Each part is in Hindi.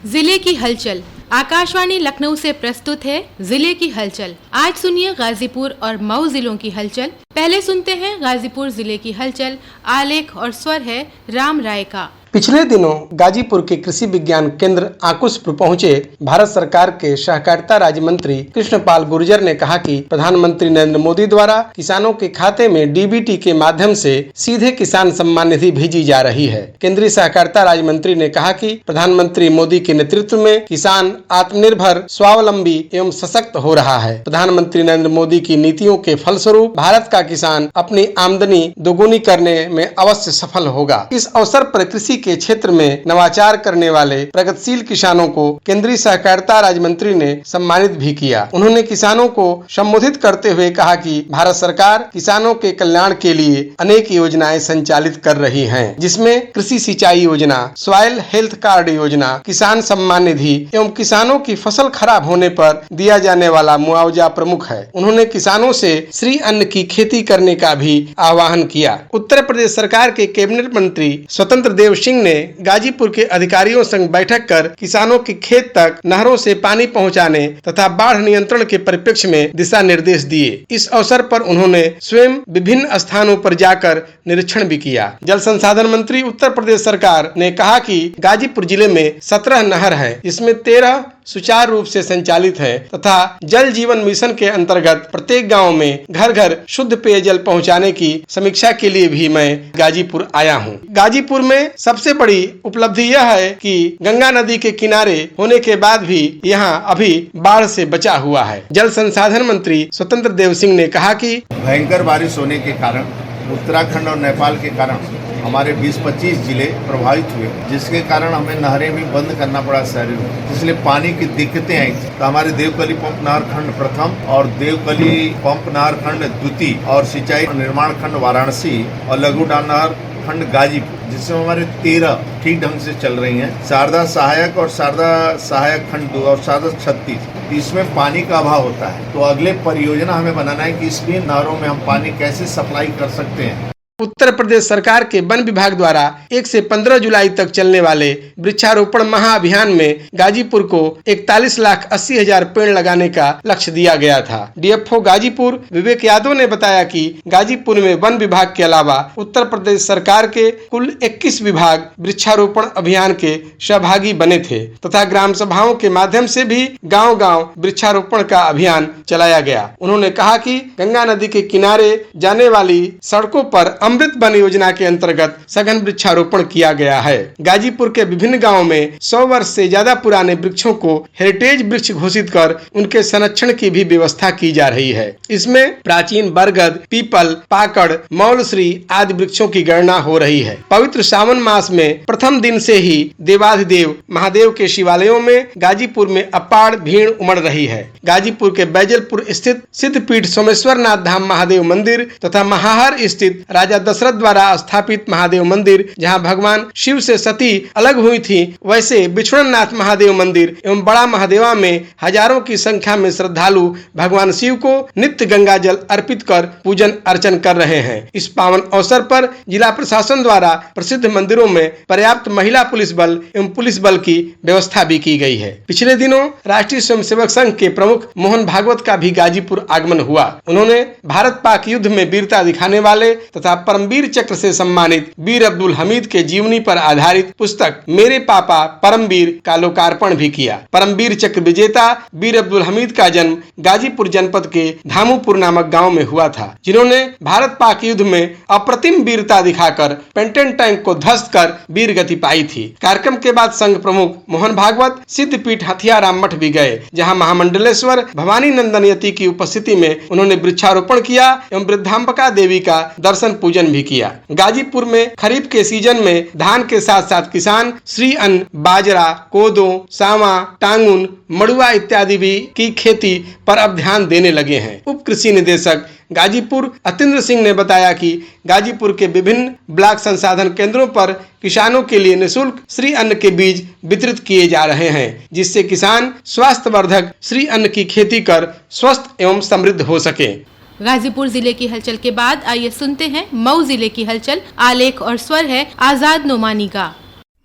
जिले की हलचल। आकाशवाणी लखनऊ से प्रस्तुत है जिले की हलचल। आज सुनिए गाजीपुर और मऊ जिलों की हलचल। पहले सुनते हैं गाजीपुर जिले की हलचल। आलेख और स्वर है राम राय का। पिछले दिनों गाजीपुर के कृषि विज्ञान केंद्र आकुशपुर पहुंचे भारत सरकार के सहकारिता राज्य मंत्री कृष्णपाल गुर्जर ने कहा कि प्रधानमंत्री नरेंद्र मोदी द्वारा किसानों के खाते में डीबीटी के माध्यम से सीधे किसान सम्मान निधि भेजी जा रही है। केंद्रीय सहकारिता राज्य मंत्री ने कहा कि प्रधानमंत्री मोदी के नेतृत्व में किसान आत्मनिर्भर, स्वावलंबी एवं सशक्त हो रहा है। प्रधानमंत्री नरेंद्र मोदी की नीतियों के फलस्वरूप भारत का किसान अपनी आमदनी दोगुनी करने में अवश्य सफल होगा। इस अवसर पर कृषि के क्षेत्र में नवाचार करने वाले प्रगतिशील किसानों को केंद्रीय सहकारिता राज्य मंत्री ने सम्मानित भी किया। उन्होंने किसानों को संबोधित करते हुए कहा कि भारत सरकार किसानों के कल्याण के लिए अनेक योजनाएं संचालित कर रही हैं, जिसमें कृषि सिंचाई योजना, सॉइल हेल्थ कार्ड योजना, किसान सम्मान निधि एवं किसानों की फसल खराब होने पर दिया जाने वाला मुआवजा प्रमुख है। उन्होंने किसानों से श्री अन्न की खेती करने का भी आह्वान किया। उत्तर प्रदेश सरकार के कैबिनेट मंत्री स्वतंत्र देव सिंह ने गाजीपुर के अधिकारियों संग बैठक कर किसानों के खेत तक नहरों से पानी पहुंचाने तथा बाढ़ नियंत्रण के परिप्रेक्ष्य में दिशा निर्देश दिए। इस अवसर पर उन्होंने स्वयं विभिन्न स्थानों पर जाकर निरीक्षण भी किया। जल संसाधन मंत्री उत्तर प्रदेश सरकार ने कहा कि गाजीपुर जिले में 17 नहर है, जिसमें 13 सुचारू रूप से संचालित है तथा जल जीवन मिशन के अंतर्गत प्रत्येक गांव में घर घर शुद्ध पेयजल पहुंचाने की समीक्षा के लिए भी मैं गाजीपुर आया हूं। गाजीपुर में सबसे बड़ी उपलब्धि यह है कि गंगा नदी के किनारे होने के बाद भी यहां अभी बाढ़ से बचा हुआ है। जल संसाधन मंत्री स्वतंत्र देव सिंह ने कहा कि भयंकर बारिश होने के कारण उत्तराखंड और नेपाल के कारण हमारे 20-25 जिले प्रभावित हुए, जिसके कारण हमें नहरें भी बंद करना पड़ा शहरों में, इसलिए पानी की दिक्कतें आई थी। तो हमारे देवकली पंप नहर खंड प्रथम और देवकली पंप नहर खंड द्वितीय और सिंचाई निर्माण खंड वाराणसी और लघु डाल नहर खंड गाजीपुर, जिसमें हमारे 13 ठीक ढंग से चल रही हैं। शारदा सहायक और शारदा सहायक खंड 2 और शारदा 36, इसमें पानी का अभाव होता है। तो अगले परियोजना हमें बनाना है कि इसमें नहरों में हम पानी कैसे सप्लाई कर सकते हैं। उत्तर प्रदेश सरकार के वन विभाग द्वारा 1 से 15 जुलाई तक चलने वाले वृक्षारोपण महाअभियान में गाजीपुर को 41,80,000 पेड़ लगाने का लक्ष्य दिया गया था। डीएफओ गाजीपुर विवेक यादव ने बताया कि गाजीपुर में वन विभाग के अलावा उत्तर प्रदेश सरकार के कुल 21 विभाग वृक्षारोपण अभियान के सहभागी बने थे तथा ग्राम सभाओं के माध्यम से भी गाँव-गाँव वृक्षारोपण का अभियान चलाया गया। उन्होंने कहा कि गंगा नदी के किनारे जाने वाली सड़कों पर अमृत वन योजना के अंतर्गत सघन वृक्षारोपण किया गया है। गाजीपुर के विभिन्न गांवों में 100 वर्ष से ज्यादा पुराने वृक्षों को हेरिटेज वृक्ष घोषित कर उनके संरक्षण की भी व्यवस्था की जा रही है। इसमें प्राचीन बरगद, पीपल, पाकड़, मौलश्री आदि वृक्षों की गणना हो रही है। पवित्र सावन मास में प्रथम दिन से ही देवाधिदेव महादेव के शिवालयों में गाजीपुर में अपार भीड़ उमड़ रही है। गाजीपुर के बैजलपुर स्थित सिद्धपीठ सोमेश्वर नाथ धाम महादेव मंदिर तथा महाहर स्थित राजा दशरथ द्वारा स्थापित महादेव मंदिर, जहां भगवान शिव से सती अलग हुई थी, वैसे बिछुड़ननाथ महादेव मंदिर एवं बड़ा महादेवा में हजारों की संख्या में श्रद्धालु भगवान शिव को नित्य गंगा जल अर्पित कर पूजन अर्चन कर रहे हैं। इस पावन अवसर पर जिला प्रशासन द्वारा प्रसिद्ध मंदिरों में पर्याप्त महिला पुलिस बल एवं पुलिस बल की व्यवस्था भी की गई है। पिछले दिनों राष्ट्रीय स्वयंसेवक संघ के प्रमुख मोहन भागवत का भी गाजीपुर आगमन हुआ। उन्होंने भारत पाक युद्ध में वीरता दिखाने वाले तथा परमवीर चक्र से सम्मानित वीर अब्दुल हमीद के जीवनी पर आधारित पुस्तक मेरे पापा परमवीर का लोकार्पण भी किया। परमवीर चक्र विजेता वीर अब्दुल हमीद का जन्म गाजीपुर जनपद के धामुपुर नामक गांव में हुआ था, जिन्होंने भारत पाक युद्ध में अप्रतिम वीरता दिखाकर पेंटेन टैंक को ध्वस्त कर वीर गति पाई थी। कार्यक्रम के बाद संघ प्रमुख मोहन भागवत सिद्धपीठ हथियाराम मठ भी गए, जहाँ महामंडलेश्वर भवानी नंदन यति की उपस्थिति में उन्होंने वृक्षारोपण किया एवं वृद्धांबिका देवी का दर्शन पूजन भी किया। गाजीपुर में खरीफ के सीजन में धान के साथ साथ किसान श्री अन्न, बाजरा, कोदो, सावा, टांगुन, मड़ुआ इत्यादि भी की खेती पर अब ध्यान देने लगे हैं। उप कृषि निदेशक गाजीपुर अतिंद्र सिंह ने बताया कि गाजीपुर के विभिन्न ब्लॉक संसाधन केंद्रों पर किसानों के लिए निःशुल्क श्री अन्न के बीज वितरित किए जा रहे हैं, जिससे किसान स्वास्थ्यवर्धक श्री अन्न की खेती कर स्वस्थ एवं समृद्ध हो सके। गाजीपुर जिले की हलचल के बाद आइए सुनते हैं मऊ जिले की हलचल। आलेख और स्वर है आजाद नोमानी का।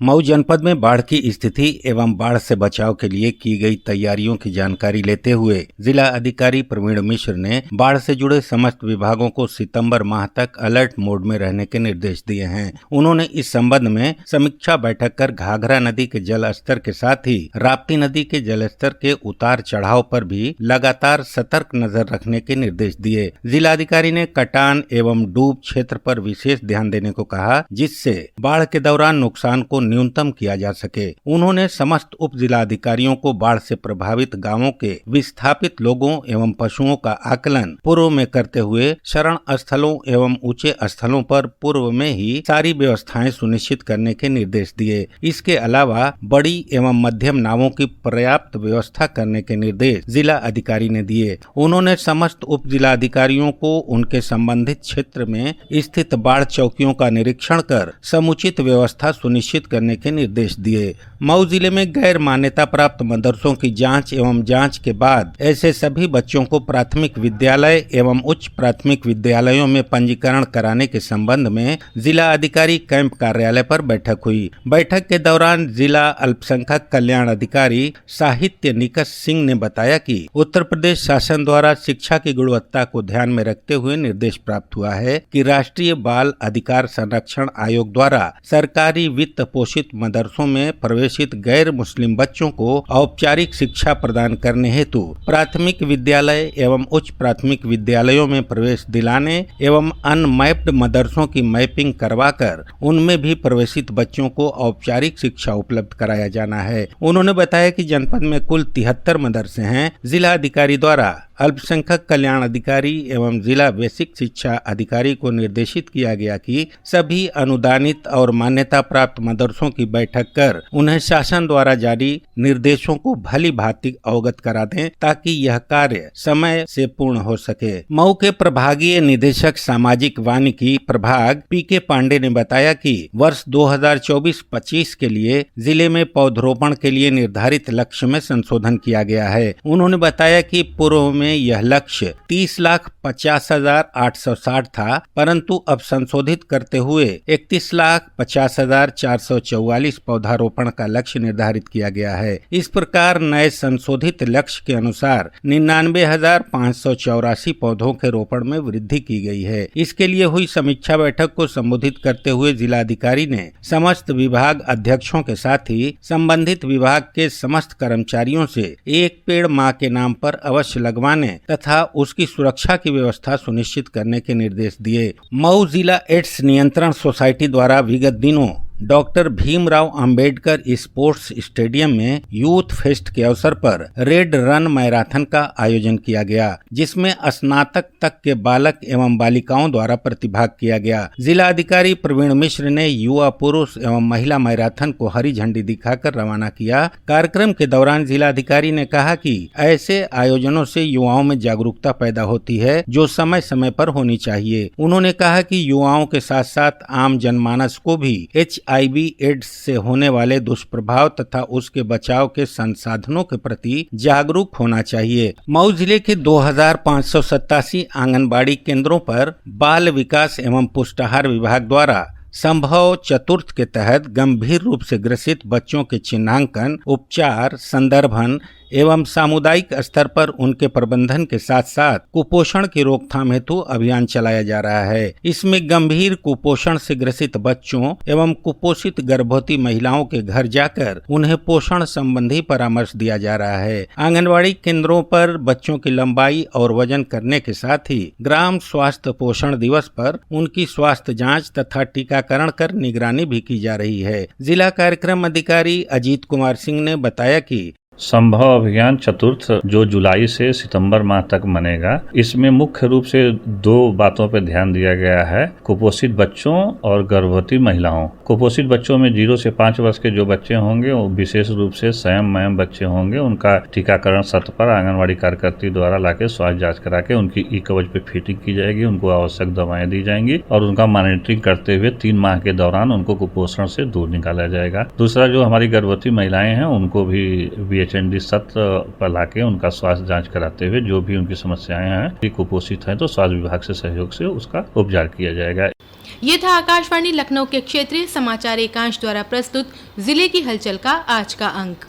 मऊ जनपद में बाढ़ की स्थिति एवं बाढ़ से बचाव के लिए की गई तैयारियों की जानकारी लेते हुए जिला अधिकारी प्रवीण मिश्र ने बाढ़ से जुड़े समस्त विभागों को सितंबर माह तक अलर्ट मोड में रहने के निर्देश दिए हैं। उन्होंने इस संबंध में समीक्षा बैठक कर घाघरा नदी के जल स्तर के साथ ही राप्ती नदी के जल स्तर के उतार चढ़ाव पर भी लगातार सतर्क नजर रखने के निर्देश दिए। जिलाधिकारी ने कटान एवं डूब क्षेत्र पर विशेष ध्यान देने को कहा, जिससे बाढ़ के दौरान नुकसान को न्यूनतम किया जा सके। उन्होंने समस्त उप जिलाधिकारियों को बाढ़ से प्रभावित गांवों के विस्थापित लोगों एवं पशुओं का आकलन पूर्व में करते हुए शरण स्थलों एवं ऊंचे स्थलों पर पूर्व में ही सारी व्यवस्थाएं सुनिश्चित करने के निर्देश दिए। इसके अलावा बड़ी एवं मध्यम नावों की पर्याप्त व्यवस्था करने के निर्देश जिला अधिकारी ने दिए। उन्होंने समस्त उप जिलाधिकारियों को उनके संबंधित क्षेत्र में स्थित बाढ़ चौकियों का निरीक्षण कर समुचित व्यवस्था सुनिश्चित करने के निर्देश दिए। मऊ जिले में गैर मान्यता प्राप्त मदरसों की जांच एवं जांच के बाद ऐसे सभी बच्चों को प्राथमिक विद्यालय एवं उच्च प्राथमिक विद्यालयों में पंजीकरण कराने के संबंध में जिला अधिकारी कैंप कार्यालय पर बैठक हुई। बैठक के दौरान जिला अल्पसंख्यक कल्याण अधिकारी साहित्य निकष सिंह ने बताया कि उत्तर प्रदेश शासन द्वारा शिक्षा की गुणवत्ता को ध्यान में रखते हुए निर्देश प्राप्त हुआ है कि राष्ट्रीय बाल अधिकार संरक्षण आयोग द्वारा सरकारी वित्त पोषित मदरसों में प्रवेशित गैर मुस्लिम बच्चों को औपचारिक शिक्षा प्रदान करने हेतु प्राथमिक विद्यालय एवं उच्च प्राथमिक विद्यालयों में प्रवेश दिलाने एवं अनमैप्ड मदरसों की मैपिंग करवाकर उनमें भी प्रवेशित बच्चों को औपचारिक शिक्षा उपलब्ध कराया जाना है। उन्होंने बताया कि जनपद में कुल 73 मदरसे हैं। जिला अधिकारी द्वारा अल्पसंख्यक कल्याण अधिकारी एवं जिला बेसिक शिक्षा अधिकारी को निर्देशित किया गया कि सभी अनुदानित और मान्यता प्राप्त मदरसों की बैठक कर उन्हें शासन द्वारा जारी निर्देशों को भली भांति अवगत करा दें ताकि यह कार्य समय से पूर्ण हो सके। मऊ के प्रभागीय निदेशक सामाजिक वानिकी प्रभाग पीके पांडे ने बताया कि वर्ष 2024-25 के लिए जिले में पौधरोपण के लिए निर्धारित लक्ष्य में संशोधन किया गया है। उन्होंने बताया कि पूर्व में यह लक्ष्य 30,50,860 था, परंतु अब संशोधित करते हुए 31,50,444 पौधारोपण का लक्ष्य निर्धारित किया गया है। इस प्रकार नए संशोधित लक्ष्य के अनुसार 99,584 पौधों के रोपण में वृद्धि की गई है। इसके लिए हुई समीक्षा बैठक को संबोधित करते हुए जिलाधिकारी ने समस्त विभाग अध्यक्षों के साथ ही संबंधित विभाग के समस्त कर्मचारियों से एक पेड़ मां के नाम पर अवश्य लगवाने तथा उसकी सुरक्षा की व्यवस्था सुनिश्चित करने के निर्देश दिए। मऊ जिला एड्स नियंत्रण सोसाइटी द्वारा विगत दिनों doctor Bhimrao Ambedkar sports stadium में यूथ फेस्ट के अवसर पर रेड रन मैराथन का आयोजन किया गया, जिसमें स्नातक तक के बालक एवं बालिकाओं द्वारा प्रतिभाग किया गया। जिला अधिकारी प्रवीण मिश्र ने युवा पुरुष एवं महिला मैराथन को हरी झंडी दिखाकर रवाना किया। कार्यक्रम के दौरान जिला अधिकारी ने कहा कि ऐसे आयोजनों से युवाओं में जागरूकता पैदा होती है जो समय समय पर होनी चाहिए। उन्होंने कहा कि युवाओं के साथ साथ आम जनमानस को भी HIV एड्स से होने वाले दुष्प्रभाव तथा उसके बचाव के संसाधनों के प्रति जागरूक होना चाहिए। मऊ जिले के 2587 आंगनबाड़ी केंद्रों पर बाल विकास एवं पुष्टाहार विभाग द्वारा संभव चतुर्थ के तहत गंभीर रूप से ग्रसित बच्चों के चिन्हांकन, उपचार, संदर्भन एवं सामुदायिक स्तर पर उनके प्रबंधन के साथ साथ कुपोषण की रोकथाम हेतु अभियान चलाया जा रहा है। इसमें गंभीर कुपोषण से ग्रसित बच्चों एवं कुपोषित गर्भवती महिलाओं के घर जाकर उन्हें पोषण संबंधी परामर्श दिया जा रहा है। आंगनबाड़ी केंद्रों पर बच्चों की लंबाई और वजन करने के साथ ही ग्राम स्वास्थ्य पोषण दिवस पर उनकी स्वास्थ्य जाँच तथा टीकाकरण कर निगरानी भी की जा रही है। जिला कार्यक्रम अधिकारी अजीत कुमार सिंह ने बताया कि संभव अभियान चतुर्थ जो जुलाई से सितंबर माह तक मनेगा, इसमें मुख्य रूप से 2 बातों पर ध्यान दिया गया है, कुपोषित बच्चों और गर्भवती महिलाओं। कुपोषित बच्चों में 0 से 5 वर्ष के जो बच्चे होंगे वो विशेष रूप से स्वयं बच्चे होंगे, उनका टीकाकरण सत्र पर आंगनबाड़ी कार्यकर्ती द्वारा लाके स्वास्थ्य जांच करा के उनकी ई कवच पे फिटिंग की जाएगी, उनको आवश्यक दवाएं दी जाएंगी और उनका मॉनिटरिंग करते हुए 3 माह के दौरान उनको कुपोषण से दूर निकाला जाएगा। दूसरा जो हमारी गर्भवती महिलाएं हैं उनको भी PHND सत्र पर लाके उनका स्वास्थ्य जांच कराते हुए जो भी उनकी समस्याएं हैं कुपोषित हैं तो स्वास्थ्य विभाग से सहयोग से उसका उपचार किया जाएगा। ये था आकाशवाणी लखनऊ के क्षेत्रीय समाचार एकांश द्वारा प्रस्तुत जिले की हलचल का आज का अंक।